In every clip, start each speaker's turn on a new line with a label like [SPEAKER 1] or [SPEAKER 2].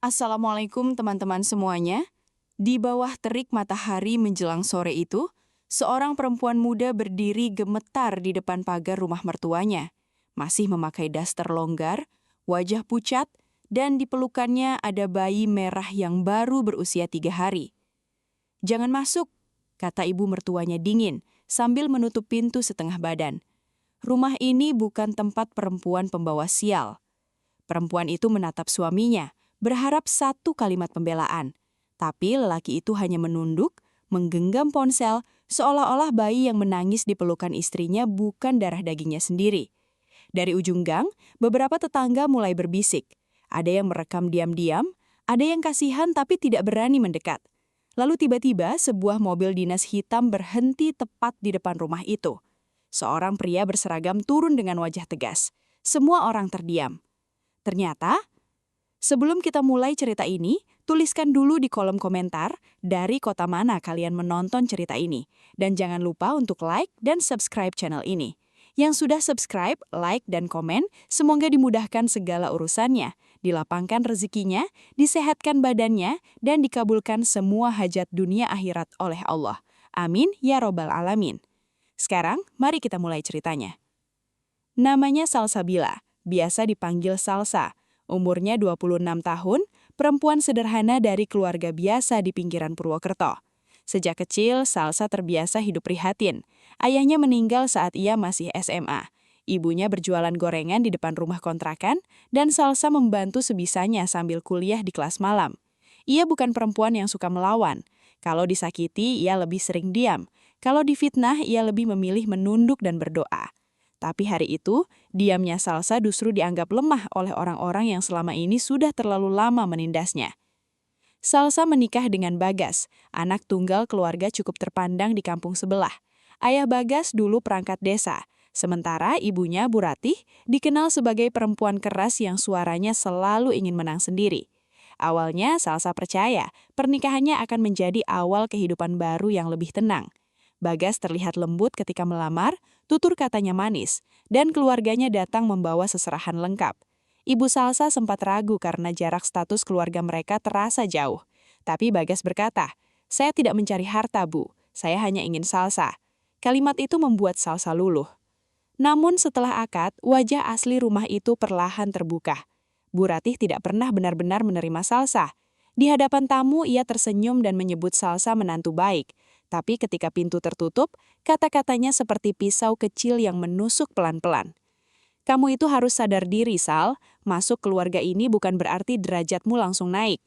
[SPEAKER 1] Assalamualaikum teman-teman semuanya. Di bawah terik matahari menjelang sore itu, seorang perempuan muda berdiri gemetar di depan pagar rumah mertuanya. Masih memakai daster longgar, wajah pucat, dan di pelukannya ada bayi merah yang baru berusia 3 hari. "Jangan masuk," kata ibu mertuanya dingin, sambil menutup pintu setengah badan. "Rumah ini bukan tempat perempuan pembawa sial." Perempuan itu menatap suaminya, berharap satu kalimat pembelaan. Tapi lelaki itu hanya menunduk, menggenggam ponsel, seolah-olah bayi yang menangis di pelukan istrinya bukan darah dagingnya sendiri. Dari ujung gang, beberapa tetangga mulai berbisik. Ada yang merekam diam-diam, ada yang kasihan tapi tidak berani mendekat. Lalu tiba-tiba sebuah mobil dinas hitam berhenti tepat di depan rumah itu. Seorang pria berseragam turun dengan wajah tegas. Semua orang terdiam. Ternyata, sebelum kita mulai cerita ini, tuliskan dulu di kolom komentar dari kota mana kalian menonton cerita ini. Dan jangan lupa untuk like dan subscribe channel ini. Yang sudah subscribe, like, dan komen, semoga dimudahkan segala urusannya, dilapangkan rezekinya, disehatkan badannya, dan dikabulkan semua hajat dunia akhirat oleh Allah. Amin ya robbal alamin. Sekarang, mari kita mulai ceritanya. Namanya Salsabila, biasa dipanggil Salsa. Umurnya 26 tahun, perempuan sederhana dari keluarga biasa di pinggiran Purwokerto. Sejak kecil, Salsa terbiasa hidup prihatin. Ayahnya meninggal saat ia masih SMA. Ibunya berjualan gorengan di depan rumah kontrakan, dan Salsa membantu sebisanya sambil kuliah di kelas malam. Ia bukan perempuan yang suka melawan. Kalau disakiti, ia lebih sering diam. Kalau difitnah, ia lebih memilih menunduk dan berdoa. Tapi hari itu, diamnya Salsa justru dianggap lemah oleh orang-orang yang selama ini sudah terlalu lama menindasnya. Salsa menikah dengan Bagas, anak tunggal keluarga cukup terpandang di kampung sebelah. Ayah Bagas dulu perangkat desa, sementara ibunya Bu Ratih dikenal sebagai perempuan keras yang suaranya selalu ingin menang sendiri. Awalnya Salsa percaya pernikahannya akan menjadi awal kehidupan baru yang lebih tenang. Bagas terlihat lembut ketika melamar, tutur katanya manis, dan keluarganya datang membawa seserahan lengkap. Ibu Salsa sempat ragu karena jarak status keluarga mereka terasa jauh. Tapi Bagas berkata, "Saya tidak mencari harta, Bu. Saya hanya ingin Salsa." Kalimat itu membuat Salsa luluh. Namun setelah akad, wajah asli rumah itu perlahan terbuka. Bu Ratih tidak pernah benar-benar menerima Salsa. Di hadapan tamu, ia tersenyum dan menyebut Salsa menantu baik. Tapi ketika pintu tertutup, kata-katanya seperti pisau kecil yang menusuk pelan-pelan. "Kamu itu harus sadar diri, Sal. Masuk keluarga ini bukan berarti derajatmu langsung naik."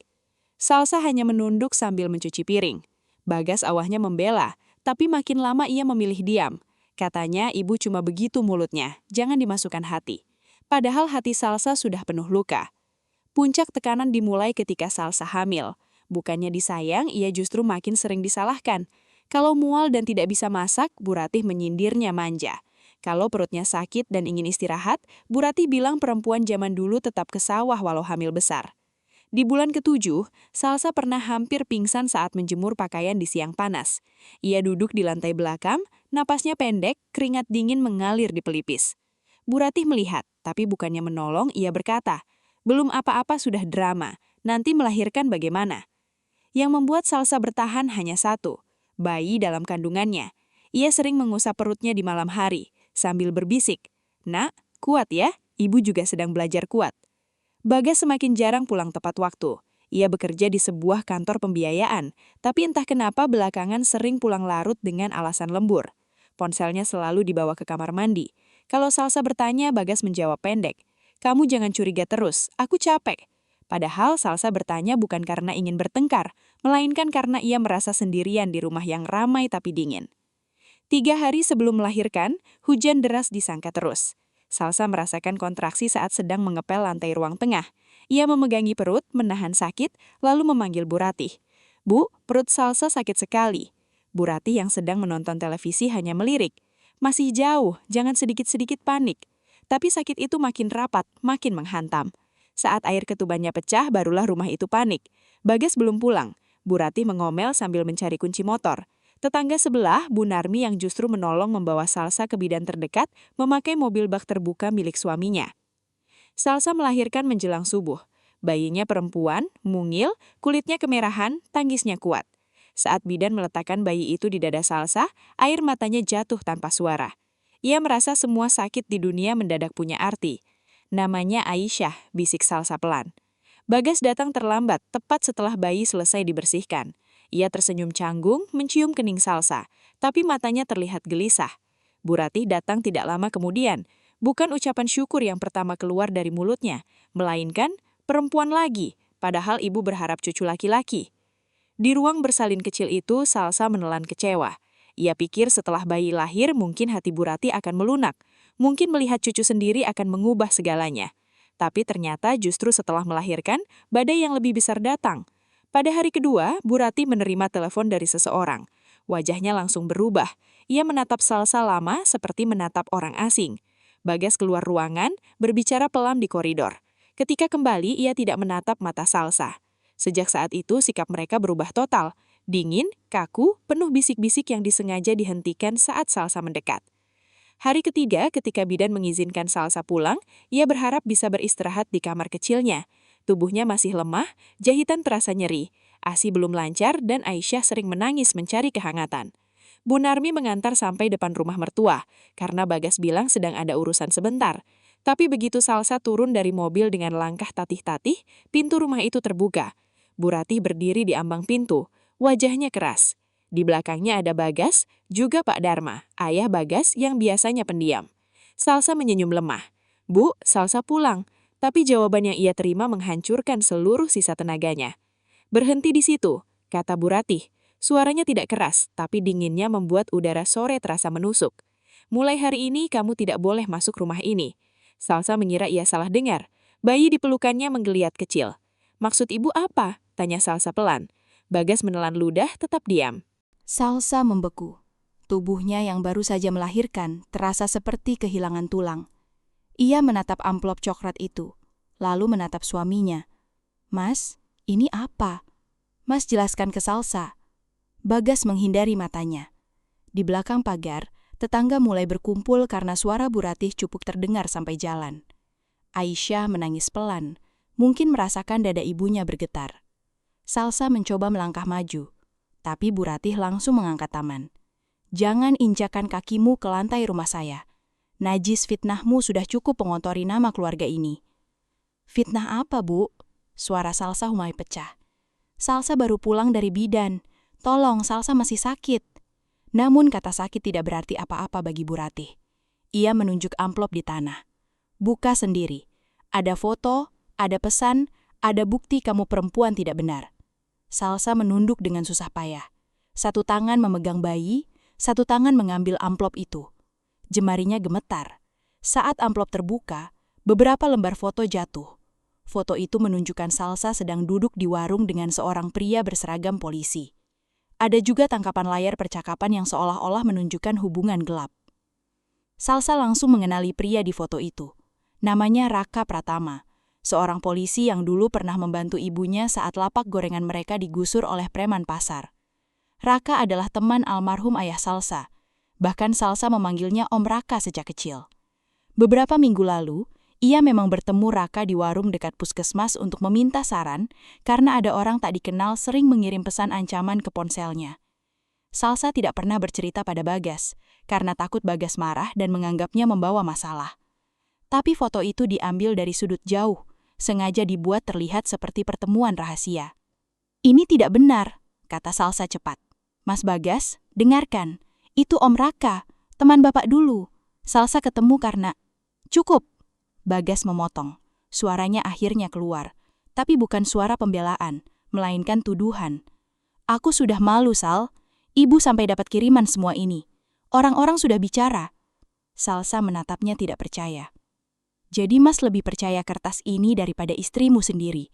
[SPEAKER 1] Salsa hanya menunduk sambil mencuci piring. Bagas awalnya membela, tapi makin lama ia memilih diam. Katanya ibu cuma begitu mulutnya, jangan dimasukkan hati. Padahal hati Salsa sudah penuh luka. Puncak tekanan dimulai ketika Salsa hamil. Bukannya disayang, ia justru makin sering disalahkan. Kalau mual dan tidak bisa masak, Bu Ratih menyindirnya manja. Kalau perutnya sakit dan ingin istirahat, Bu Ratih bilang perempuan zaman dulu tetap ke sawah walau hamil besar. Di bulan ke-7, Salsa pernah hampir pingsan saat menjemur pakaian di siang panas. Ia duduk di lantai belakang, napasnya pendek, keringat dingin mengalir di pelipis. Bu Ratih melihat, tapi bukannya menolong, ia berkata, "Belum apa-apa sudah drama, nanti melahirkan bagaimana?" Yang membuat Salsa bertahan hanya satu, bayi dalam kandungannya. Ia sering mengusap perutnya di malam hari, sambil berbisik, "Nak, kuat ya, ibu juga sedang belajar kuat." Bagas semakin jarang pulang tepat waktu. Ia bekerja di sebuah kantor pembiayaan, tapi entah kenapa belakangan sering pulang larut dengan alasan lembur. Ponselnya selalu dibawa ke kamar mandi. Kalau Salsa bertanya, Bagas menjawab pendek, "Kamu jangan curiga terus, aku capek." Padahal Salsa bertanya bukan karena ingin bertengkar, melainkan karena ia merasa sendirian di rumah yang ramai tapi dingin. 3 hari sebelum melahirkan, hujan deras disangka terus. Salsa merasakan kontraksi saat sedang mengepel lantai ruang tengah. Ia memegangi perut, menahan sakit, lalu memanggil Bu Ratih. "Bu, perut Salsa sakit sekali." Bu Ratih yang sedang menonton televisi hanya melirik. "Masih jauh, jangan sedikit-sedikit panik." Tapi sakit itu makin rapat, makin menghantam. Saat air ketubannya pecah, barulah rumah itu panik. Bagas belum pulang. Bu Ratih mengomel sambil mencari kunci motor. Tetangga sebelah, Bu Narmi yang justru menolong membawa Salsa ke bidan terdekat, memakai mobil bak terbuka milik suaminya. Salsa melahirkan menjelang subuh. Bayinya perempuan, mungil, kulitnya kemerahan, tangisnya kuat. Saat bidan meletakkan bayi itu di dada Salsa, air matanya jatuh tanpa suara. Ia merasa semua sakit di dunia mendadak punya arti. Namanya Aisyah, bisik Salsa pelan. Bagas datang terlambat, tepat setelah bayi selesai dibersihkan. Ia tersenyum canggung, mencium kening Salsa, tapi matanya terlihat gelisah. Bu Ratih datang tidak lama kemudian. Bukan ucapan syukur yang pertama keluar dari mulutnya, melainkan perempuan lagi, padahal ibu berharap cucu laki-laki. Di ruang bersalin kecil itu, Salsa menelan kecewa. Ia pikir setelah bayi lahir mungkin hati Bu Ratih akan melunak. Mungkin melihat cucu sendiri akan mengubah segalanya. Tapi ternyata justru setelah melahirkan, badai yang lebih besar datang. Pada hari kedua, Bu Ratih menerima telepon dari seseorang. Wajahnya langsung berubah. Ia menatap Salsa lama seperti menatap orang asing. Bagas keluar ruangan, berbicara pelan di koridor. Ketika kembali, ia tidak menatap mata Salsa. Sejak saat itu, sikap mereka berubah total. Dingin, kaku, penuh bisik-bisik yang disengaja dihentikan saat Salsa mendekat. Hari ketiga, ketika bidan mengizinkan Salsa pulang, ia berharap bisa beristirahat di kamar kecilnya. Tubuhnya masih lemah, jahitan terasa nyeri, ASI belum lancar, dan Aisyah sering menangis mencari kehangatan. Bu Narmi mengantar sampai depan rumah mertua, karena Bagas bilang sedang ada urusan sebentar. Tapi begitu Salsa turun dari mobil dengan langkah tatih-tatih, pintu rumah itu terbuka. Bu Ratih berdiri di ambang pintu, wajahnya keras. Di belakangnya ada Bagas, juga Pak Dharma, ayah Bagas yang biasanya pendiam. Salsa menyenyum lemah. Bu, Salsa pulang. Tapi jawaban yang ia terima menghancurkan seluruh sisa tenaganya. Berhenti di situ, kata Bu Ratih. Suaranya tidak keras, tapi dinginnya membuat udara sore terasa menusuk. Mulai hari ini kamu tidak boleh masuk rumah ini. Salsa mengira ia salah dengar. Bayi di pelukannya menggeliat kecil. Maksud ibu apa? Tanya Salsa pelan. Bagas menelan ludah tetap diam.
[SPEAKER 2] Salsa membeku. Tubuhnya yang baru saja melahirkan terasa seperti kehilangan tulang. Ia menatap amplop coklat itu, lalu menatap suaminya. Mas, ini apa? Mas jelaskan ke Salsa. Bagas menghindari matanya. Di belakang pagar, tetangga mulai berkumpul karena suara Bu Ratih cupuk terdengar sampai jalan. Aisyah menangis pelan, mungkin merasakan dada ibunya bergetar. Salsa mencoba melangkah maju, tapi Bu Ratih langsung mengangkat tangan. Jangan injakan kakimu ke lantai rumah saya. Najis fitnahmu sudah cukup mengotori nama keluarga ini. Fitnah apa, Bu? Suara Salsa mulai pecah. Salsa baru pulang dari bidan. Tolong, Salsa masih sakit. Namun kata sakit tidak berarti apa-apa bagi Bu Ratih. Ia menunjuk amplop di tanah. Buka sendiri. Ada foto, ada pesan, ada bukti kamu perempuan tidak benar. Salsa menunduk dengan susah payah. Satu tangan memegang bayi, satu tangan mengambil amplop itu. Jemarinya gemetar. Saat amplop terbuka, beberapa lembar foto jatuh. Foto itu menunjukkan Salsa sedang duduk di warung dengan seorang pria berseragam polisi. Ada juga tangkapan layar percakapan yang seolah-olah menunjukkan hubungan gelap. Salsa langsung mengenali pria di foto itu. Namanya Raka Pratama, seorang polisi yang dulu pernah membantu ibunya saat lapak gorengan mereka digusur oleh preman pasar. Raka adalah teman almarhum ayah Salsa. Bahkan Salsa memanggilnya Om Raka sejak kecil. Beberapa minggu lalu, ia memang bertemu Raka di warung dekat puskesmas untuk meminta saran karena ada orang tak dikenal sering mengirim pesan ancaman ke ponselnya. Salsa tidak pernah bercerita pada Bagas karena takut Bagas marah dan menganggapnya membawa masalah. Tapi foto itu diambil dari sudut jauh, sengaja dibuat terlihat seperti pertemuan rahasia. Ini tidak benar, kata Salsa cepat. Mas Bagas, dengarkan. Itu Om Raka, teman Bapak dulu. Salsa ketemu karena... Cukup. Bagas memotong. Suaranya akhirnya keluar. Tapi bukan suara pembelaan, melainkan tuduhan. Aku sudah malu, Sal. Ibu sampai dapat kiriman semua ini. Orang-orang sudah bicara. Salsa menatapnya tidak percaya. Jadi Mas lebih percaya kertas ini daripada istrimu sendiri.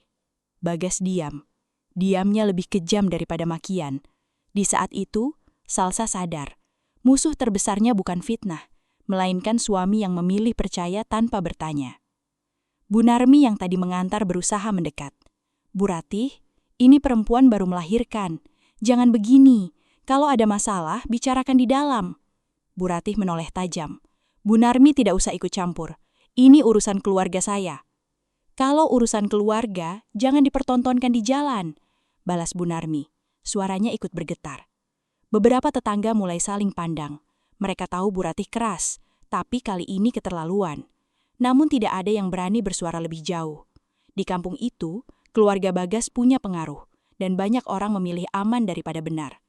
[SPEAKER 2] Bagas diam. Diamnya lebih kejam daripada makian. Di saat itu, Salsa sadar. Musuh terbesarnya bukan fitnah, melainkan suami yang memilih percaya tanpa bertanya. Bu Narmi yang tadi mengantar berusaha mendekat. Bu Ratih, ini perempuan baru melahirkan. Jangan begini. Kalau ada masalah, bicarakan di dalam. Bu Ratih menoleh tajam. Bu Narmi tidak usah ikut campur. Ini urusan keluarga saya. Kalau urusan keluarga, jangan dipertontonkan di jalan, balas Bu Narmi. Suaranya ikut bergetar. Beberapa tetangga mulai saling pandang. Mereka tahu Bu Ratih keras, tapi kali ini keterlaluan. Namun tidak ada yang berani bersuara lebih jauh. Di kampung itu, keluarga Bagas punya pengaruh, dan banyak orang memilih aman daripada benar.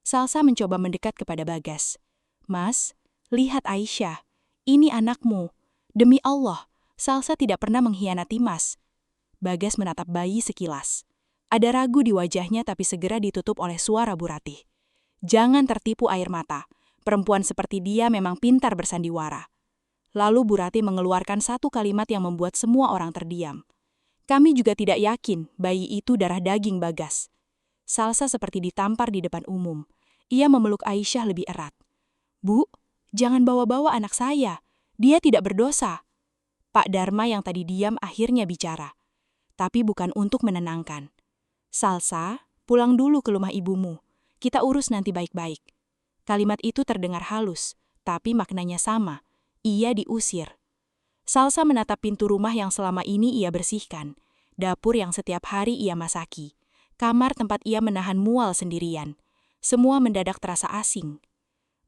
[SPEAKER 2] Salsa mencoba mendekat kepada Bagas. Mas, lihat Aisyah. Ini anakmu. Demi Allah, Salsa tidak pernah mengkhianati Mas. Bagas menatap bayi sekilas. Ada ragu di wajahnya tapi segera ditutup oleh suara Bu Ratih. Jangan tertipu air mata. Perempuan seperti dia memang pintar bersandiwara. Lalu Bu Ratih mengeluarkan satu kalimat yang membuat semua orang terdiam. Kami juga tidak yakin bayi itu darah daging Bagas. Salsa seperti ditampar di depan umum. Ia memeluk Aisyah lebih erat. Bu, jangan bawa-bawa anak saya. Dia tidak berdosa. Pak Dharma yang tadi diam akhirnya bicara. Tapi bukan untuk menenangkan. Salsa, pulang dulu ke rumah ibumu. Kita urus nanti baik-baik. Kalimat itu terdengar halus, tapi maknanya sama. Ia diusir. Salsa menatap pintu rumah yang selama ini ia bersihkan. Dapur yang setiap hari ia masaki. Kamar tempat ia menahan mual sendirian. Semua mendadak terasa asing.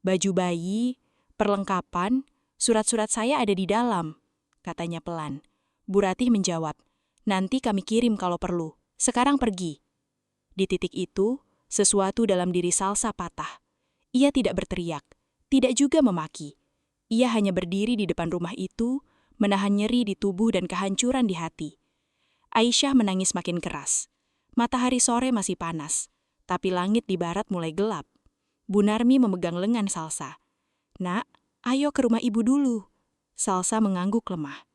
[SPEAKER 2] Baju bayi, perlengkapan, surat-surat saya ada di dalam, katanya pelan. Bu Ratih menjawab, nanti kami kirim kalau perlu. Sekarang pergi. Di titik itu, sesuatu dalam diri Salsa patah. Ia tidak berteriak, tidak juga memaki. Ia hanya berdiri di depan rumah itu, menahan nyeri di tubuh dan kehancuran di hati. Aisyah menangis makin keras. Matahari sore masih panas, tapi langit di barat mulai gelap. Bu Narmi memegang lengan Salsa. Nak, ayo ke rumah ibu dulu. Salsa mengangguk lemah.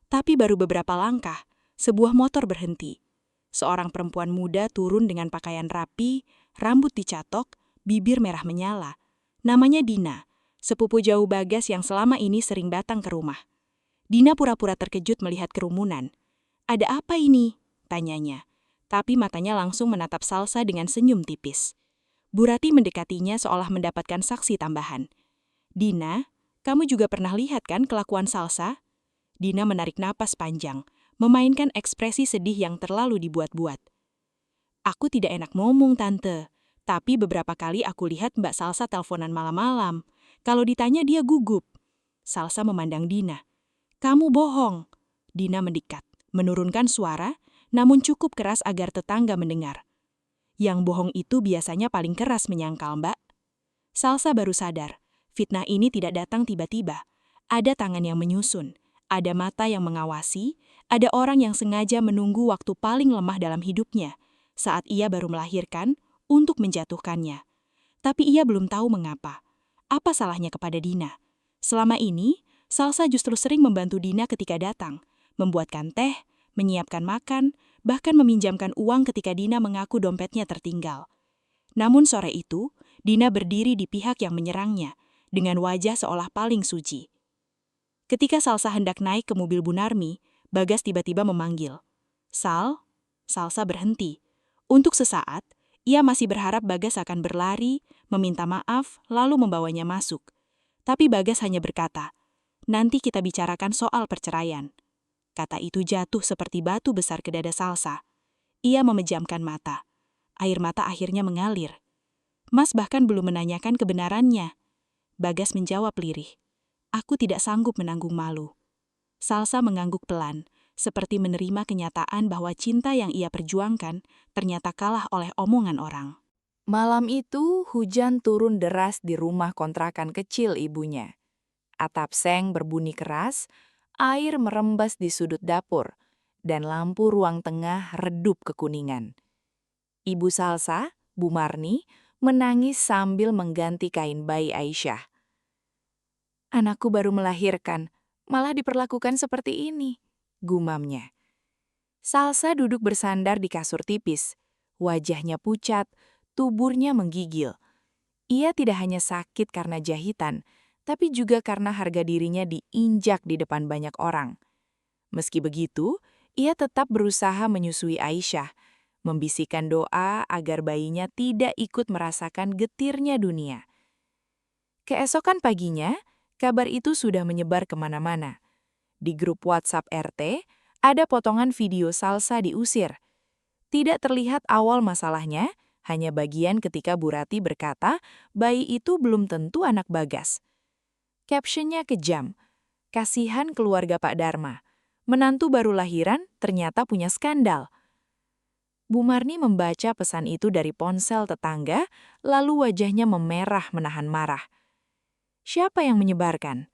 [SPEAKER 2] Tapi baru beberapa langkah, sebuah motor berhenti. Seorang perempuan muda turun dengan pakaian rapi, rambut dicatok, bibir merah menyala. Namanya Dina, sepupu jauh Bagas yang selama ini sering datang ke rumah. Dina pura-pura terkejut melihat kerumunan. Ada apa ini? Tanyanya. Tapi matanya langsung menatap Salsa dengan senyum tipis. Bu Ratih mendekatinya seolah mendapatkan saksi tambahan. Dina, kamu juga pernah lihat kan kelakuan Salsa? Dina menarik napas panjang, memainkan ekspresi sedih yang terlalu dibuat-buat. Aku tidak enak ngomong, Tante. Tapi beberapa kali aku lihat Mbak Salsa teleponan malam-malam. Kalau ditanya dia gugup. Salsa memandang Dina. Kamu bohong. Dina mendekat, menurunkan suara, namun cukup keras agar tetangga mendengar. Yang bohong itu biasanya paling keras menyangkal, Mbak. Salsa baru sadar, fitnah ini tidak datang tiba-tiba. Ada tangan yang menyusun, ada mata yang mengawasi, ada orang yang sengaja menunggu waktu paling lemah dalam hidupnya, saat ia baru melahirkan, untuk menjatuhkannya. Tapi ia belum tahu mengapa. Apa salahnya kepada Dina? Selama ini, Salsa justru sering membantu Dina ketika datang, membuatkan teh, menyiapkan makan, bahkan meminjamkan uang ketika Dina mengaku dompetnya tertinggal. Namun sore itu, Dina berdiri di pihak yang menyerangnya, dengan wajah seolah paling suci. Ketika Salsa hendak naik ke mobil Bu Narmi, Bagas tiba-tiba memanggil. Sal, Salsa berhenti. Untuk sesaat, ia masih berharap Bagas akan berlari, meminta maaf, lalu membawanya masuk. Tapi Bagas hanya berkata, nanti kita bicarakan soal perceraian. Kata itu jatuh seperti batu besar ke dada Salsa. Ia memejamkan mata. Air mata akhirnya mengalir. Mas bahkan belum menanyakan kebenarannya. Bagas menjawab lirih. Aku tidak sanggup menanggung malu. Salsa mengangguk pelan, seperti menerima kenyataan bahwa cinta yang ia perjuangkan ternyata kalah oleh omongan orang.
[SPEAKER 1] Malam itu, hujan turun deras di rumah kontrakan kecil ibunya. Atap seng berbunyi keras, air merembas di sudut dapur, dan lampu ruang tengah redup kekuningan. Ibu Salsa, Bu Marni, menangis sambil mengganti kain bayi Aisyah. Anakku baru melahirkan, malah diperlakukan seperti ini, gumamnya. Salsa duduk bersandar di kasur tipis, wajahnya pucat, tuburnya menggigil. Ia tidak hanya sakit karena jahitan, tapi juga karena harga dirinya diinjak di depan banyak orang. Meski begitu, ia tetap berusaha menyusui Aisyah, membisikkan doa agar bayinya tidak ikut merasakan getirnya dunia. Keesokan paginya, kabar itu sudah menyebar kemana-mana. Di grup WhatsApp RT,
[SPEAKER 3] Ada potongan video Salsa diusir. Tidak terlihat awal masalahnya, hanya bagian ketika Bu Rati berkata bayi itu belum tentu anak Bagas. Captionnya kejam. Kasihan keluarga Pak Dharma. Menantu baru lahiran ternyata punya skandal. Bu Marni membaca pesan itu dari ponsel tetangga, lalu wajahnya memerah menahan marah. Siapa yang menyebarkan?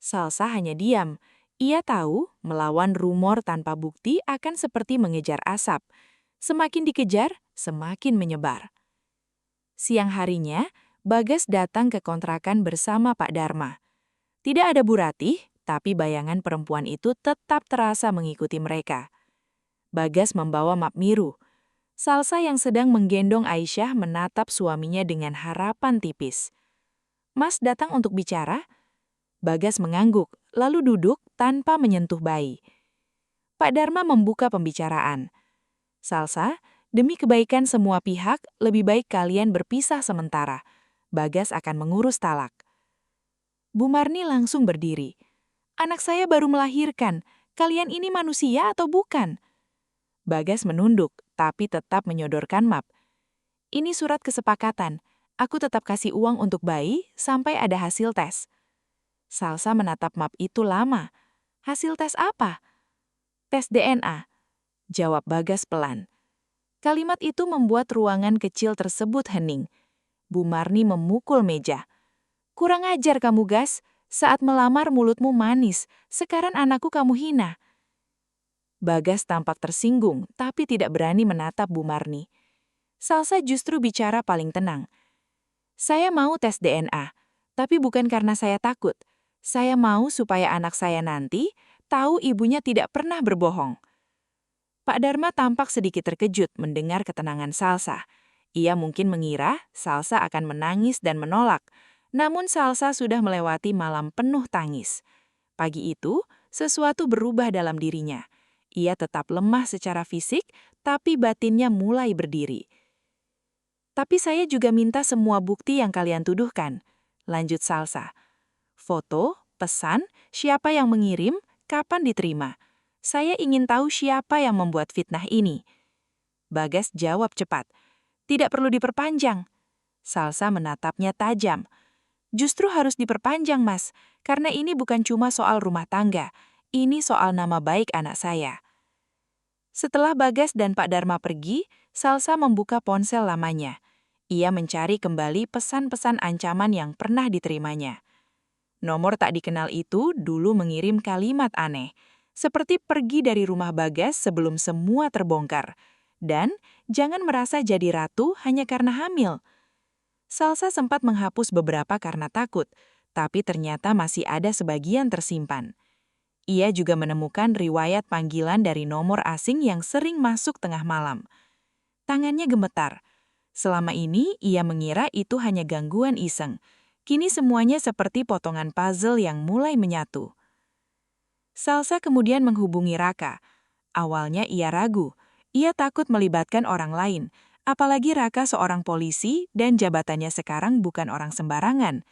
[SPEAKER 3] Salsa hanya diam. Ia tahu melawan rumor tanpa bukti akan seperti mengejar asap. Semakin dikejar, semakin menyebar. Siang harinya, Bagas datang ke kontrakan bersama Pak Dharma. Tidak ada Bu Ratih, tapi bayangan perempuan itu tetap terasa mengikuti mereka. Bagas membawa map miru. Salsa yang sedang menggendong Aisyah menatap suaminya dengan harapan tipis. Mas datang untuk bicara? Bagas mengangguk, lalu duduk tanpa menyentuh bayi. Pak Dharma membuka pembicaraan. Salsa, demi kebaikan semua pihak, lebih baik kalian berpisah sementara. Bagas akan mengurus talak. Bu Marni langsung berdiri. Anak saya baru melahirkan. Kalian ini manusia atau bukan? Bagas menunduk, tapi tetap menyodorkan map. Ini surat kesepakatan. Aku tetap kasih uang untuk bayi sampai ada hasil tes. Salsa menatap map itu lama. Hasil tes apa? Tes DNA. Jawab Bagas pelan. Kalimat itu membuat ruangan kecil tersebut hening. Bu Marni memukul meja. Kurang ajar kamu, Gas. Saat melamar mulutmu manis, sekarang anakku kamu hina. Bagas tampak tersinggung, tapi tidak berani menatap Bu Marni. Salsa justru bicara paling tenang. Saya mau tes DNA, tapi bukan karena saya takut. Saya mau supaya anak saya nanti tahu ibunya tidak pernah berbohong. Pak Dharma tampak sedikit terkejut mendengar ketenangan Salsa. Ia mungkin mengira Salsa akan menangis dan menolak, namun Salsa sudah melewati malam penuh tangis. Pagi itu, sesuatu berubah dalam dirinya. Ia tetap lemah secara fisik, tapi batinnya mulai berdiri. Tapi saya juga minta semua bukti yang kalian tuduhkan. Lanjut Salsa. Foto, pesan, siapa yang mengirim, kapan diterima. Saya ingin tahu siapa yang membuat fitnah ini. Bagas jawab cepat. Tidak perlu diperpanjang. Salsa menatapnya tajam. Justru harus diperpanjang, Mas, karena ini bukan cuma soal rumah tangga. Ini soal nama baik anak saya. Setelah Bagas dan Pak Dharma pergi, Salsa membuka ponsel lamanya. Ia mencari kembali pesan-pesan ancaman yang pernah diterimanya. Nomor tak dikenal itu dulu mengirim kalimat aneh, seperti pergi dari rumah Bagas sebelum semua terbongkar. Dan jangan merasa jadi ratu hanya karena hamil. Salsa sempat menghapus beberapa karena takut, tapi ternyata masih ada sebagian tersimpan. Ia juga menemukan riwayat panggilan dari nomor asing yang sering masuk tengah malam. Tangannya gemetar. Selama ini, ia mengira itu hanya gangguan iseng. Kini semuanya seperti potongan puzzle yang mulai menyatu. Salsa kemudian menghubungi Raka. Awalnya ia ragu. Ia takut melibatkan orang lain. Apalagi Raka seorang polisi dan jabatannya sekarang bukan orang sembarangan.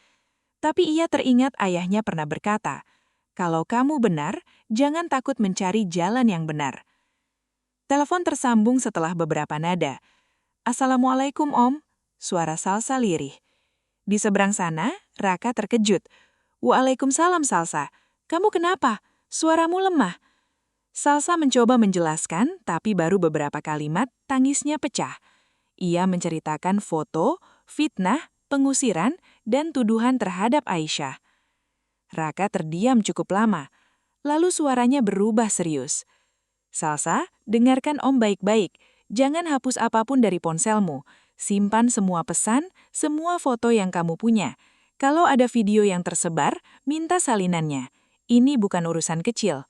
[SPEAKER 3] Tapi ia teringat ayahnya pernah berkata, kalau kamu benar, jangan takut mencari jalan yang benar. Telepon tersambung setelah beberapa nada. Assalamualaikum Om, suara Salsa lirih. Di seberang sana, Raka terkejut. Waalaikumsalam Salsa, kamu kenapa? Suaramu lemah. Salsa mencoba menjelaskan, tapi baru beberapa kalimat tangisnya pecah. Ia menceritakan foto, fitnah, pengusiran, dan tuduhan terhadap Aisyah. Raka terdiam cukup lama, lalu suaranya berubah serius. Salsa, dengarkan Om baik-baik. Jangan hapus apapun dari ponselmu. Simpan semua pesan, semua foto yang kamu punya. Kalau ada video yang tersebar, minta salinannya. Ini bukan urusan kecil.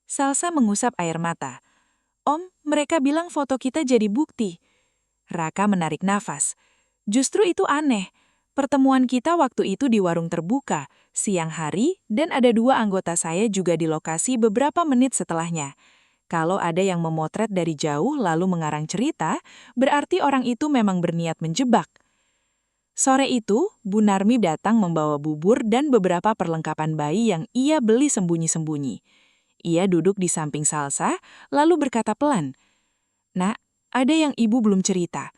[SPEAKER 3] Salsa mengusap air mata. Om, mereka bilang foto kita jadi bukti. Raka menarik nafas. Justru itu aneh. Pertemuan kita waktu itu di warung terbuka, siang hari, dan ada 2 anggota saya juga di lokasi beberapa menit setelahnya. Kalau ada yang memotret dari jauh lalu mengarang cerita, berarti orang itu memang berniat menjebak. Sore itu, Bu Narmi datang membawa bubur dan beberapa perlengkapan bayi yang ia beli sembunyi-sembunyi. Ia duduk di samping Salsa, lalu berkata pelan, "Nak, ada yang ibu belum cerita."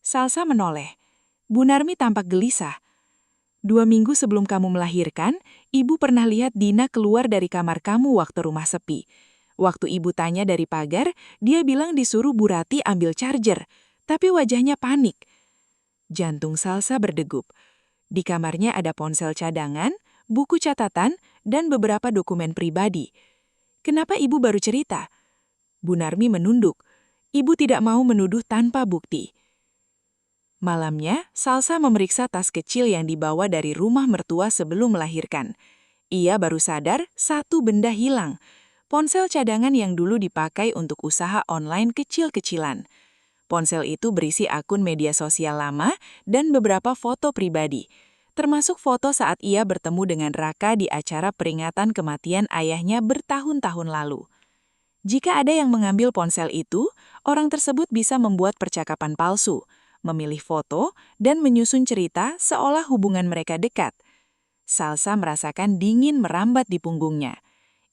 [SPEAKER 3] Salsa menoleh. Bu Narmi tampak gelisah. 2 minggu sebelum kamu melahirkan, ibu pernah lihat Dina keluar dari kamar kamu waktu rumah sepi. Waktu ibu tanya dari pagar, dia bilang disuruh Bu Rati ambil charger, tapi wajahnya panik. Jantung Salsa berdegup. Di kamarnya ada ponsel cadangan, buku catatan, dan beberapa dokumen pribadi. Kenapa ibu baru cerita? Bu Narmi menunduk. Ibu tidak mau menuduh tanpa bukti. Malamnya, Salsa memeriksa tas kecil yang dibawa dari rumah mertua sebelum melahirkan. Ia baru sadar satu benda hilang. Ponsel cadangan yang dulu dipakai untuk usaha online kecil-kecilan. Ponsel itu berisi akun media sosial lama dan beberapa foto pribadi, termasuk foto saat ia bertemu dengan Raka di acara peringatan kematian ayahnya bertahun-tahun lalu. Jika ada yang mengambil ponsel itu, orang tersebut bisa membuat percakapan palsu, memilih foto, dan menyusun cerita seolah hubungan mereka dekat. Salsa merasakan dingin merambat di punggungnya.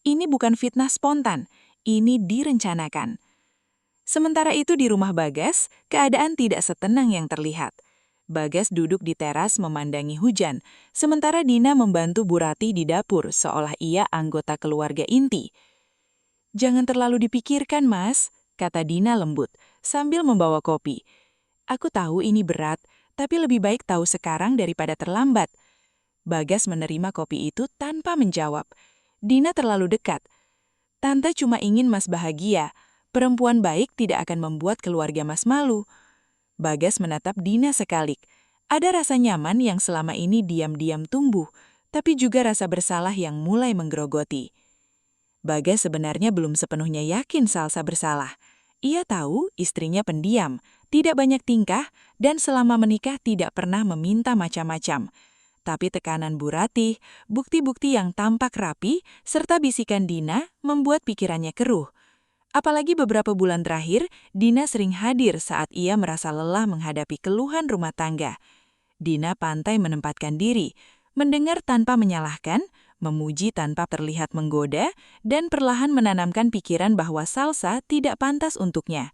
[SPEAKER 3] Ini bukan fitnah spontan, ini direncanakan. Sementara itu di rumah Bagas, keadaan tidak setenang yang terlihat. Bagas duduk di teras memandangi hujan, sementara Dina membantu Bu Rati di dapur seolah ia anggota keluarga inti. "Jangan terlalu dipikirkan, Mas," kata Dina lembut, sambil membawa kopi. "Aku tahu ini berat, tapi lebih baik tahu sekarang daripada terlambat." Bagas menerima kopi itu tanpa menjawab. Dina terlalu dekat. "Tante cuma ingin Mas bahagia. Perempuan baik tidak akan membuat keluarga Mas malu." Bagas menatap Dina sekalik. Ada rasa nyaman yang selama ini diam-diam tumbuh, tapi juga rasa bersalah yang mulai menggerogoti. Bagas sebenarnya belum sepenuhnya yakin Salsa bersalah. Ia tahu istrinya pendiam, tidak banyak tingkah, dan selama menikah tidak pernah meminta macam-macam. Tapi tekanan Bu Rati, bukti-bukti yang tampak rapi, serta bisikan Dina membuat pikirannya keruh. Apalagi beberapa bulan terakhir, Dina sering hadir saat ia merasa lelah menghadapi keluhan rumah tangga. Dina pandai menempatkan diri, mendengar tanpa menyalahkan, memuji tanpa terlihat menggoda, dan perlahan menanamkan pikiran bahwa Salsa tidak pantas untuknya.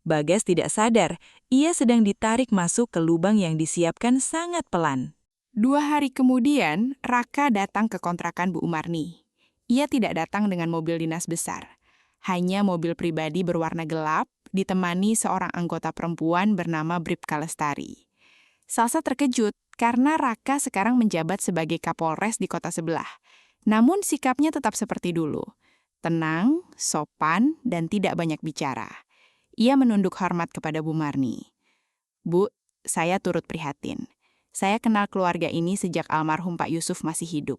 [SPEAKER 3] Bagas tidak sadar, ia sedang ditarik masuk ke lubang yang disiapkan sangat pelan.
[SPEAKER 1] 2 hari kemudian, Raka datang ke kontrakan Bu Umarni. Ia tidak datang dengan mobil dinas besar. Hanya mobil pribadi berwarna gelap, ditemani seorang anggota perempuan bernama Bripka Lestari. Salsa terkejut karena Raka sekarang menjabat sebagai Kapolres di kota sebelah. Namun sikapnya tetap seperti dulu. Tenang, sopan, dan tidak banyak bicara. Ia menunduk hormat kepada Bu Marni. "Bu, saya turut prihatin. Saya kenal keluarga ini sejak almarhum Pak Yusuf masih hidup.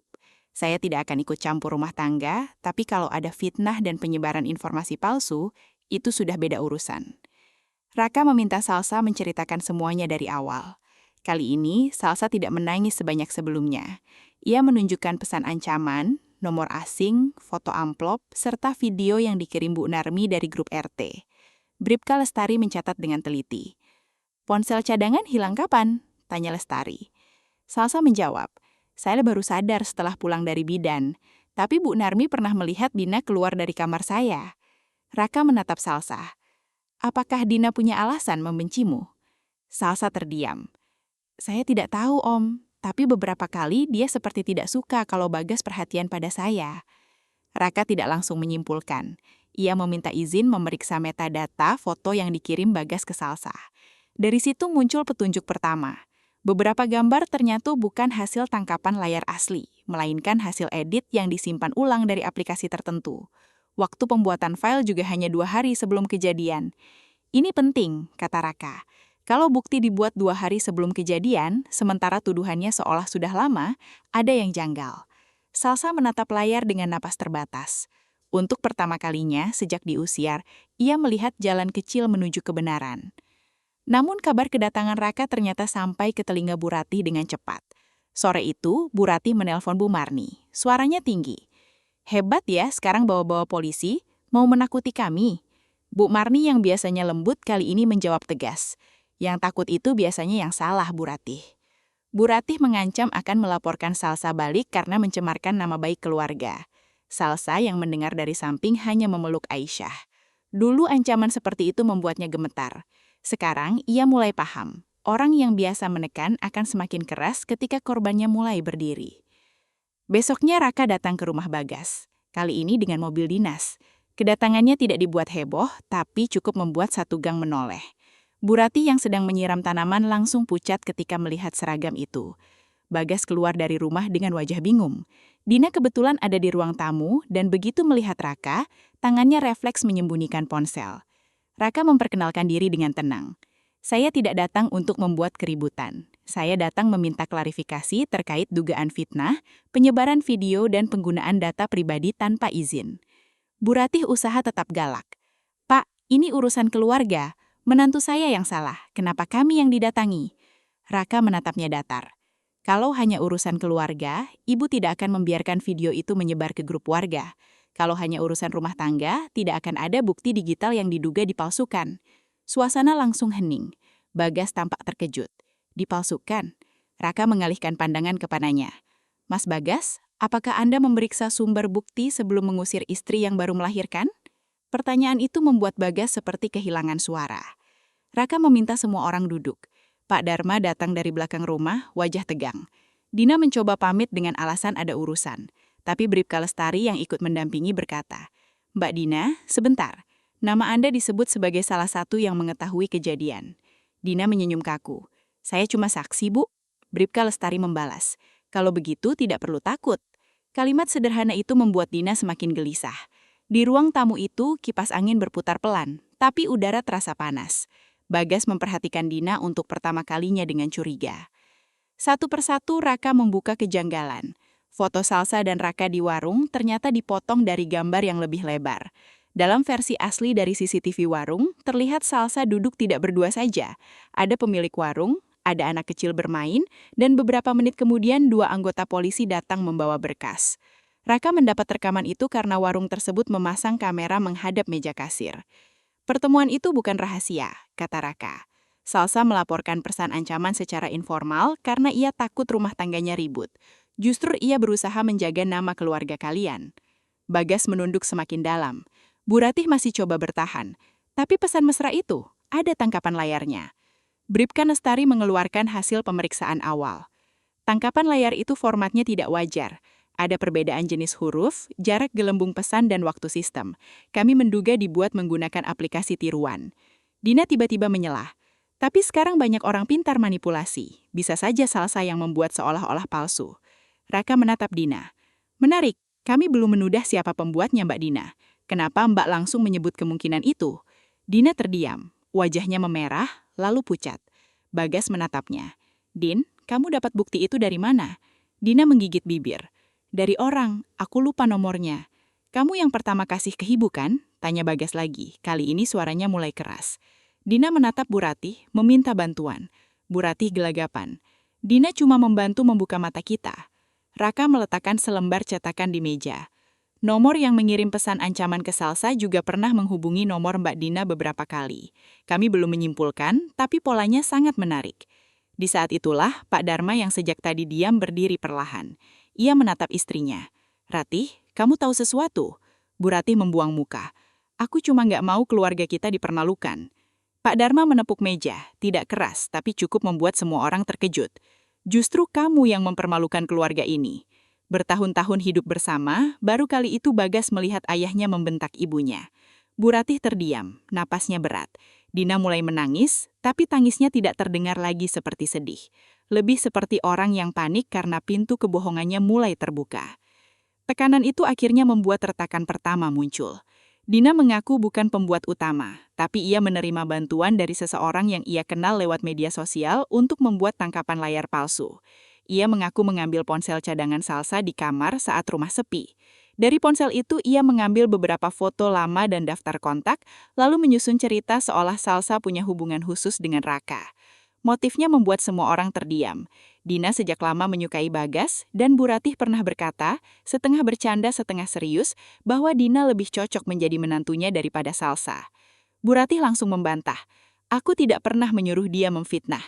[SPEAKER 1] Saya tidak akan ikut campur rumah tangga, tapi kalau ada fitnah dan penyebaran informasi palsu, itu sudah beda urusan." Raka meminta Salsa menceritakan semuanya dari awal. Kali ini, Salsa tidak menangis sebanyak sebelumnya. Ia menunjukkan pesan ancaman, nomor asing, foto amplop, serta video yang dikirim Bu Narmi dari grup RT. Bripka Lestari mencatat dengan teliti. "Ponsel cadangan hilang kapan?" tanya Lestari. Salsa menjawab, "Saya baru sadar setelah pulang dari bidan, tapi Bu Narmi pernah melihat Dina keluar dari kamar saya." Raka menatap Salsa. "Apakah Dina punya alasan membencimu?" Salsa terdiam. "Saya tidak tahu, Om, tapi beberapa kali dia seperti tidak suka kalau Bagas perhatian pada saya." Raka tidak langsung menyimpulkan. Ia meminta izin memeriksa metadata foto yang dikirim Bagas ke Salsa. Dari situ muncul petunjuk pertama. Beberapa gambar ternyata bukan hasil tangkapan layar asli, melainkan hasil edit yang disimpan ulang dari aplikasi tertentu. Waktu pembuatan file juga hanya 2 hari sebelum kejadian. "Ini penting," kata Raka. "Kalau bukti dibuat 2 hari sebelum kejadian, sementara tuduhannya seolah sudah lama, ada yang janggal." Salsa menatap layar dengan napas terbatas. Untuk pertama kalinya sejak diusir, ia melihat jalan kecil menuju kebenaran. Namun kabar kedatangan Raka ternyata sampai ke telinga Bu Rati dengan cepat. Sore itu, Bu Rati menelpon Bu Marni. Suaranya tinggi. "Hebat ya sekarang bawa-bawa polisi, mau menakuti kami." Bu Marni yang biasanya lembut kali ini menjawab tegas. "Yang takut itu biasanya yang salah, Bu Ratih." Bu Ratih mengancam akan melaporkan Salsa balik karena mencemarkan nama baik keluarga.
[SPEAKER 3] Salsa yang mendengar dari samping hanya memeluk Aisyah. Dulu ancaman seperti itu membuatnya gemetar. Sekarang ia mulai paham. Orang yang biasa menekan akan semakin keras ketika korbannya mulai berdiri. Besoknya Raka datang ke rumah Bagas. Kali ini dengan mobil dinas. Kedatangannya tidak dibuat heboh, tapi cukup membuat satu gang menoleh. Bu Rati yang sedang menyiram tanaman langsung pucat ketika melihat seragam itu. Bagas keluar dari rumah dengan wajah bingung. Dina kebetulan ada di ruang tamu dan begitu melihat Raka, tangannya refleks menyembunyikan ponsel. Raka memperkenalkan diri dengan tenang. Saya tidak datang untuk membuat keributan. Saya datang meminta klarifikasi terkait dugaan fitnah, penyebaran video dan penggunaan data pribadi tanpa izin. Bu Ratih usaha tetap galak. Pak, ini urusan keluarga. Menantu saya yang salah. Kenapa kami yang didatangi? Raka menatapnya datar. Kalau hanya urusan keluarga, ibu tidak akan membiarkan video itu menyebar ke grup warga. Kalau hanya urusan rumah tangga, tidak akan ada bukti digital yang diduga dipalsukan. Suasana langsung hening. Bagas tampak terkejut. Dipalsukan? Raka mengalihkan pandangan kepadanya. Mas Bagas, apakah Anda memeriksa sumber bukti sebelum mengusir istri yang baru melahirkan? Pertanyaan itu membuat Bagas seperti kehilangan suara. Raka meminta semua orang duduk. Pak Dharma datang dari belakang rumah, wajah tegang. Dina mencoba pamit dengan alasan ada urusan. Tapi Bribka Lestari yang ikut mendampingi berkata, Mbak Dina, sebentar. Nama Anda disebut sebagai salah satu yang mengetahui kejadian. Dina menyenyum kaku. Saya cuma saksi, Bu. Bribka Lestari membalas. Kalau begitu tidak perlu takut. Kalimat sederhana itu membuat Dina semakin gelisah. Di ruang tamu itu, kipas angin berputar pelan, tapi udara terasa panas. Bagas memperhatikan Dina untuk pertama kalinya dengan curiga. Satu persatu Raka membuka kejanggalan. Foto Salsa dan Raka di warung ternyata dipotong dari gambar yang lebih lebar. Dalam versi asli dari CCTV warung, terlihat Salsa duduk tidak berdua saja. Ada pemilik warung, ada anak kecil bermain, dan beberapa menit kemudian 2 anggota polisi datang membawa berkas. Raka mendapat rekaman itu karena warung tersebut memasang kamera menghadap meja kasir. Pertemuan itu bukan rahasia, kata Raka. Salsa melaporkan pesan ancaman secara informal karena ia takut rumah tangganya ribut. Justru ia berusaha menjaga nama keluarga kalian. Bagas menunduk semakin dalam. Bu Ratih masih coba bertahan. Tapi pesan mesra itu, ada tangkapan layarnya. Bribka Lestari mengeluarkan hasil pemeriksaan awal. Tangkapan layar itu formatnya tidak wajar. Ada perbedaan jenis huruf, jarak gelembung pesan, dan waktu sistem. Kami menduga dibuat menggunakan aplikasi tiruan. Dina tiba-tiba menyelah. Tapi sekarang banyak orang pintar manipulasi. Bisa saja Salsa yang membuat seolah-olah palsu. Raka menatap Dina. Menarik, kami belum menudah siapa pembuatnya, Mbak Dina. Kenapa Mbak langsung menyebut kemungkinan itu? Dina terdiam. Wajahnya memerah, lalu pucat. Bagas menatapnya. Din, kamu dapat bukti itu dari mana? Dina menggigit bibir. Dari orang, aku lupa nomornya. Kamu yang pertama kasih ke ibu kan? Tanya Bagas lagi. Kali ini suaranya mulai keras. Dina menatap Bu Ratih, meminta bantuan. Bu Ratih gelagapan. Dina cuma membantu membuka mata kita. Raka meletakkan selembar cetakan di meja. Nomor yang mengirim pesan ancaman ke Salsa juga pernah menghubungi nomor Mbak Dina beberapa kali. Kami belum menyimpulkan, tapi polanya sangat menarik. Di saat itulah, Pak Dharma yang sejak tadi diam berdiri perlahan. Ia menatap istrinya. Ratih, kamu tahu sesuatu? Bu Ratih membuang muka. Aku cuma nggak mau keluarga kita dipermalukan. Pak Dharma menepuk meja, tidak keras, tapi cukup membuat semua orang terkejut. Justru kamu yang mempermalukan keluarga ini. Bertahun-tahun hidup bersama, baru kali itu Bagas melihat ayahnya membentak ibunya. Bu Ratih terdiam, napasnya berat. Dina mulai menangis, tapi tangisnya tidak terdengar lagi seperti sedih. Lebih seperti orang yang panik karena pintu kebohongannya mulai terbuka. Tekanan itu akhirnya membuat retakan pertama muncul. Dina mengaku bukan pembuat utama, tapi ia menerima bantuan dari seseorang yang ia kenal lewat media sosial untuk membuat tangkapan layar palsu. Ia mengaku mengambil ponsel cadangan Salsa di kamar saat rumah sepi. Dari ponsel itu, ia mengambil beberapa foto lama dan daftar kontak, lalu menyusun cerita seolah Salsa punya hubungan khusus dengan Raka. Motifnya membuat semua orang terdiam. Dina sejak lama menyukai Bagas, dan Bu Ratih pernah berkata, setengah bercanda setengah serius, bahwa Dina lebih cocok menjadi menantunya daripada Salsa. Bu Ratih langsung membantah, aku tidak pernah menyuruh dia memfitnah.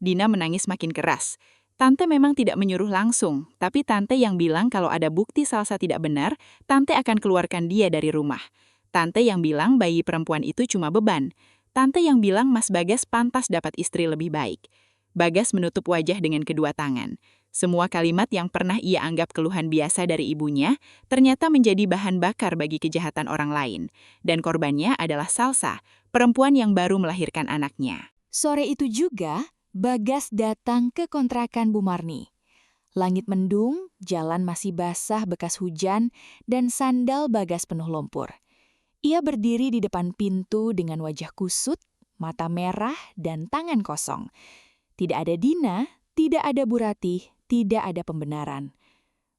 [SPEAKER 3] Dina menangis makin keras. Tante memang tidak menyuruh langsung, tapi Tante yang bilang kalau ada bukti Salsa tidak benar, Tante akan keluarkan dia dari rumah. Tante yang bilang bayi perempuan itu cuma beban. Tante yang bilang Mas Bagas pantas dapat istri lebih baik. Bagas menutup wajah dengan kedua tangan. Semua kalimat yang pernah ia anggap keluhan biasa dari ibunya, ternyata menjadi bahan bakar bagi kejahatan orang lain. Dan korbannya adalah Salsa, perempuan yang baru melahirkan anaknya.
[SPEAKER 4] Sore itu juga, Bagas datang ke kontrakan Bu Marni. Langit mendung, jalan masih basah bekas hujan, dan sandal Bagas penuh lumpur. Ia berdiri di depan pintu dengan wajah kusut, mata merah, dan tangan kosong. Tidak ada Dina, tidak ada Bu Ratih, tidak ada pembenaran.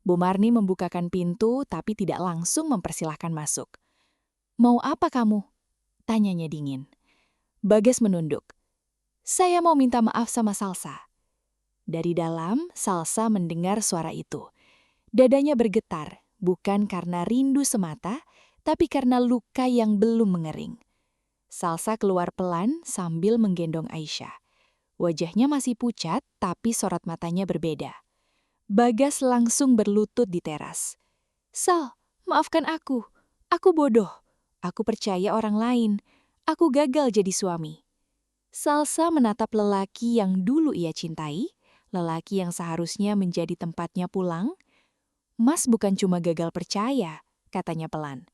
[SPEAKER 4] Bu Marni membukakan pintu tapi tidak langsung mempersilahkan masuk. "Mau apa kamu?" tanyanya dingin. Bagas menunduk. "Saya mau minta maaf sama Salsa." Dari dalam, Salsa mendengar suara itu. Dadanya bergetar, bukan karena rindu semata, tapi karena luka yang belum mengering. Salsa keluar pelan sambil menggendong Aisyah. Wajahnya masih pucat, tapi sorot matanya berbeda. Bagas langsung berlutut di teras. "Sal, maafkan aku. Aku bodoh. Aku percaya orang lain. Aku gagal jadi suami." Salsa menatap lelaki yang dulu ia cintai, lelaki yang seharusnya menjadi tempatnya pulang. "Mas bukan cuma gagal percaya," katanya pelan.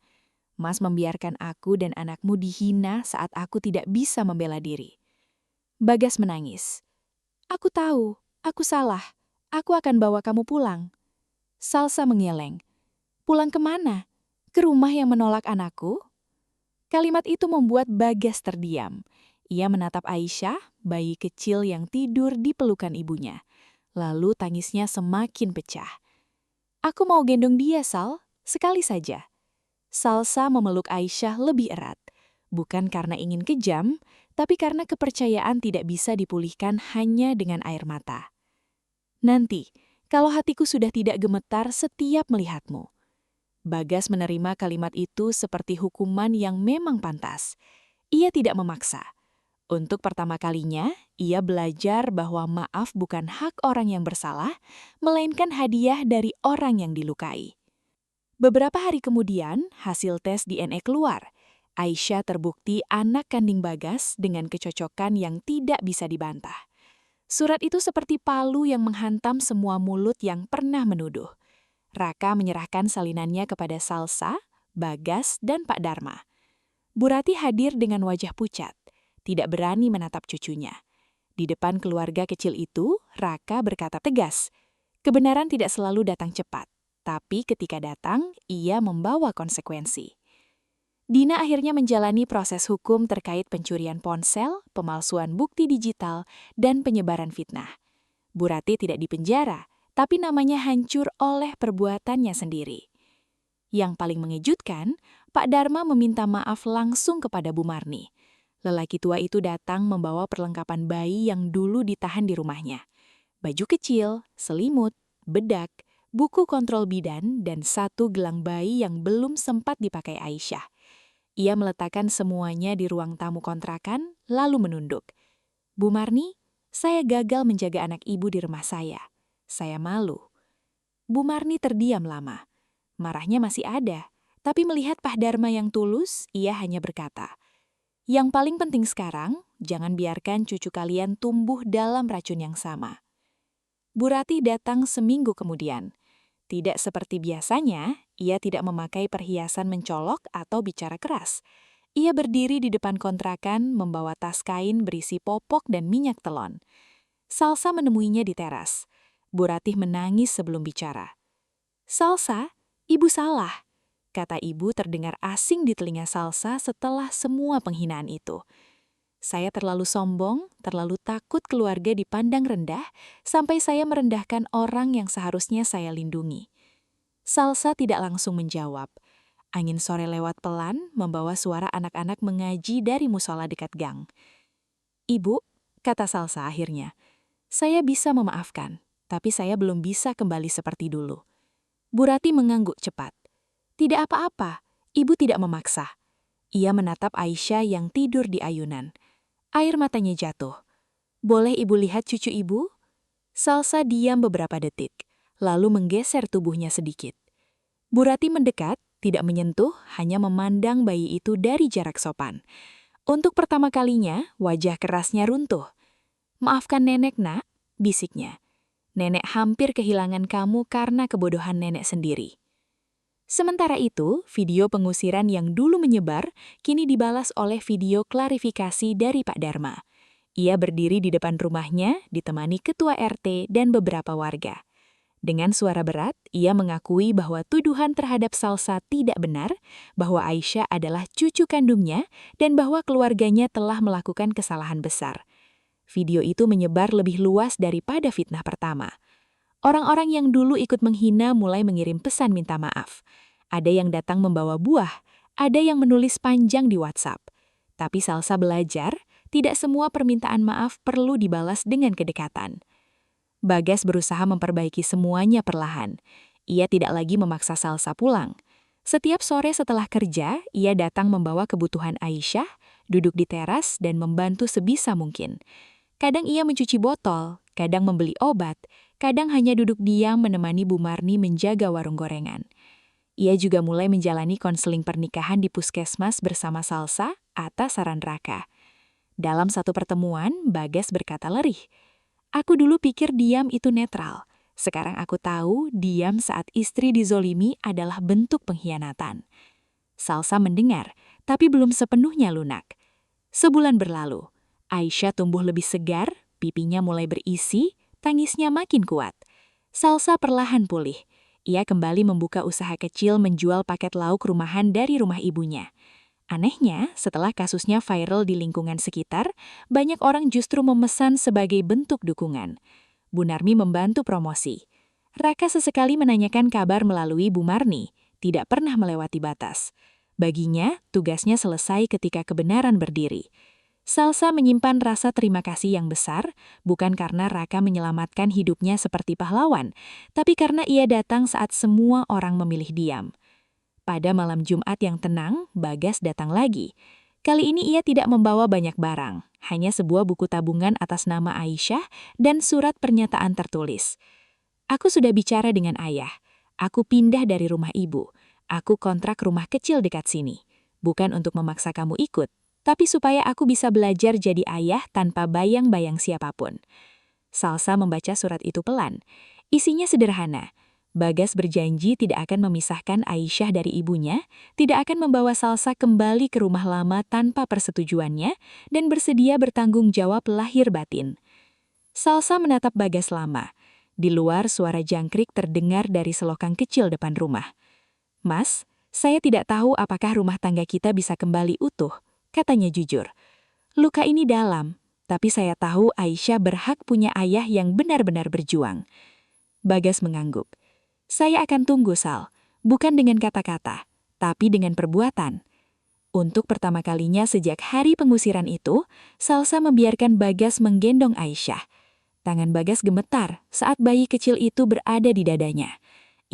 [SPEAKER 4] "Mas membiarkan aku dan anakmu dihina saat aku tidak bisa membela diri." Bagas menangis. "Aku tahu, aku salah. Aku akan bawa kamu pulang." Salsa mengeleng. "Pulang kemana? Ke rumah yang menolak anakku?" Kalimat itu membuat Bagas terdiam. Ia menatap Aisyah, bayi kecil yang tidur di pelukan ibunya. Lalu tangisnya semakin pecah. "Aku mau gendong dia, Sal. Sekali saja." Salsa memeluk Aisyah lebih erat. Bukan karena ingin kejam, tapi karena kepercayaan tidak bisa dipulihkan hanya dengan air mata. "Nanti, kalau hatiku sudah tidak gemetar setiap melihatmu." Bagas menerima kalimat itu seperti hukuman yang memang pantas. Ia tidak memaksa. Untuk pertama kalinya, ia belajar bahwa maaf bukan hak orang yang bersalah, melainkan hadiah dari orang yang dilukai. Beberapa hari kemudian, hasil tes DNA keluar. Aisyah terbukti anak kandung Bagas dengan kecocokan yang tidak bisa dibantah. Surat itu seperti palu yang menghantam semua mulut yang pernah menuduh. Raka menyerahkan salinannya kepada Salsa, Bagas, dan Pak Dharma. Bu Ratih hadir dengan wajah pucat, tidak berani menatap cucunya. Di depan keluarga kecil itu, Raka berkata tegas, kebenaran tidak selalu datang cepat, tapi ketika datang, ia membawa konsekuensi. Dina akhirnya menjalani proses hukum terkait pencurian ponsel, pemalsuan bukti digital, dan penyebaran fitnah. Bu Ratih tidak dipenjara, tapi namanya hancur oleh perbuatannya sendiri. Yang paling mengejutkan, Pak Dharma meminta maaf langsung kepada Bu Marni. Lelaki tua itu datang membawa perlengkapan bayi yang dulu ditahan di rumahnya. Baju kecil, selimut, bedak, buku kontrol bidan, dan satu gelang bayi yang belum sempat dipakai Aisyah. Ia meletakkan semuanya di ruang tamu kontrakan, lalu menunduk. "Bu Marni, saya gagal menjaga anak ibu di rumah saya. Saya malu." Bu Marni terdiam lama. Marahnya masih ada, tapi melihat Pak Dharma yang tulus, ia hanya berkata, "Yang paling penting sekarang, jangan biarkan cucu kalian tumbuh dalam racun yang sama." Bu Ratih datang seminggu kemudian. Tidak seperti biasanya, ia tidak memakai perhiasan mencolok atau bicara keras. Ia berdiri di depan kontrakan membawa tas kain berisi popok dan minyak telon. Salsa menemuinya di teras. Bu Ratih menangis sebelum bicara. "Salsa, ibu salah," kata ibu terdengar asing di telinga Salsa setelah semua penghinaan itu. "Saya terlalu sombong, terlalu takut keluarga dipandang rendah, sampai saya merendahkan orang yang seharusnya saya lindungi." Salsa tidak langsung menjawab. Angin sore lewat pelan, membawa suara anak-anak mengaji dari musola dekat gang. "Ibu," kata Salsa akhirnya, "saya bisa memaafkan, tapi saya belum bisa kembali seperti dulu." Bu Ratih mengangguk cepat. "Tidak apa-apa, ibu tidak memaksa." Ia menatap Aisyah yang tidur di ayunan. Air matanya jatuh. "Boleh ibu lihat cucu ibu?"
[SPEAKER 3] Salsa diam beberapa detik, lalu menggeser tubuhnya sedikit. Bu Rati mendekat, tidak menyentuh, hanya memandang bayi itu dari jarak sopan. Untuk pertama kalinya, wajah kerasnya runtuh. "Maafkan nenek, nak," bisiknya. "Nenek hampir kehilangan kamu karena kebodohan nenek sendiri." Sementara itu, video pengusiran yang dulu menyebar, kini dibalas oleh video klarifikasi dari Pak Dharma. Ia berdiri di depan rumahnya, ditemani ketua RT dan beberapa warga. Dengan suara berat, ia mengakui bahwa tuduhan terhadap Salsa tidak benar, bahwa Aisyah adalah cucu kandungnya, dan bahwa keluarganya telah melakukan kesalahan besar. Video itu menyebar lebih luas daripada fitnah pertama. Orang-orang yang dulu ikut menghina mulai mengirim pesan minta maaf. Ada yang datang membawa buah, ada yang menulis panjang di WhatsApp. Tapi Salsa belajar, tidak semua permintaan maaf perlu dibalas dengan kedekatan. Bagas berusaha memperbaiki semuanya perlahan. Ia tidak lagi memaksa Salsa pulang. Setiap sore setelah kerja, ia datang membawa kebutuhan Aisyah, duduk di teras, dan membantu sebisa mungkin. Kadang ia mencuci botol, kadang membeli obat, kadang hanya duduk diam menemani Bu Marni menjaga warung gorengan. Ia juga mulai menjalani konseling pernikahan di puskesmas bersama Salsa atas saran Raka. Dalam satu pertemuan, Bagas berkata lirih, "Aku dulu pikir diam itu netral. Sekarang aku tahu diam saat istri dizolimi adalah bentuk pengkhianatan." Salsa mendengar, tapi belum sepenuhnya lunak. Sebulan berlalu, Aisyah tumbuh lebih segar, pipinya mulai berisi, tangisnya makin kuat. Salsa perlahan pulih. Ia kembali membuka usaha kecil menjual paket lauk rumahan dari rumah ibunya. Anehnya, setelah kasusnya viral di lingkungan sekitar, banyak orang justru memesan sebagai bentuk dukungan. Bu Narmi membantu promosi. Raka sesekali menanyakan kabar melalui Bu Marni, tidak pernah melewati batas. Baginya, tugasnya selesai ketika kebenaran berdiri. Salsa menyimpan rasa terima kasih yang besar, bukan karena Raka menyelamatkan hidupnya seperti pahlawan, tapi karena ia datang saat semua orang memilih diam. Pada malam Jumat yang tenang, Bagas datang lagi. Kali ini ia tidak membawa banyak barang, hanya sebuah buku tabungan atas nama Aisyah dan surat pernyataan tertulis. "Aku sudah bicara dengan ayah. Aku pindah dari rumah ibu. Aku kontrak rumah kecil dekat sini. Bukan untuk memaksa kamu ikut, tapi supaya aku bisa belajar jadi ayah tanpa bayang-bayang siapapun." Salsa membaca surat itu pelan. Isinya sederhana. Bagas berjanji tidak akan memisahkan Aisyah dari ibunya, tidak akan membawa Salsa kembali ke rumah lama tanpa persetujuannya, dan bersedia bertanggung jawab lahir batin. Salsa menatap Bagas lama. Di luar suara jangkrik terdengar dari selokan kecil depan rumah. "Mas, saya tidak tahu apakah rumah tangga kita bisa kembali utuh," katanya jujur. "Luka ini dalam, tapi saya tahu Aisyah berhak punya ayah yang benar-benar berjuang." Bagas mengangguk. "Saya akan tunggu, Sal. Bukan dengan kata-kata, tapi dengan perbuatan." Untuk pertama kalinya sejak hari pengusiran itu, Salsa membiarkan Bagas menggendong Aisyah. Tangan Bagas gemetar saat bayi kecil itu berada di dadanya.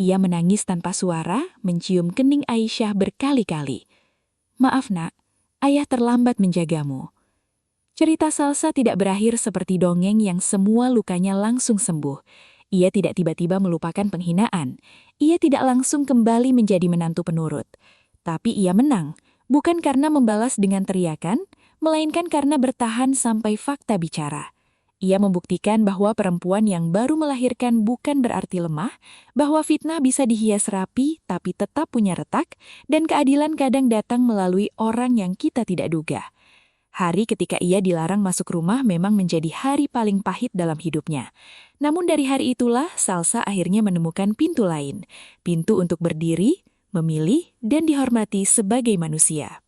[SPEAKER 3] Ia menangis tanpa suara, mencium kening Aisyah berkali-kali. "Maaf, nak. Ayah terlambat menjagamu." Cerita Salsa tidak berakhir seperti dongeng yang semua lukanya langsung sembuh. Ia tidak tiba-tiba melupakan penghinaan. Ia tidak langsung kembali menjadi menantu penurut. Tapi ia menang, bukan karena membalas dengan teriakan, melainkan karena bertahan sampai fakta bicara. Ia membuktikan bahwa perempuan yang baru melahirkan bukan berarti lemah, bahwa fitnah bisa dihias rapi tapi tetap punya retak, dan keadilan kadang datang melalui orang yang kita tidak duga. Hari ketika ia dilarang masuk rumah memang menjadi hari paling pahit dalam hidupnya. Namun dari hari itulah Salsa akhirnya menemukan pintu lain. Pintu untuk berdiri, memilih, dan dihormati sebagai manusia.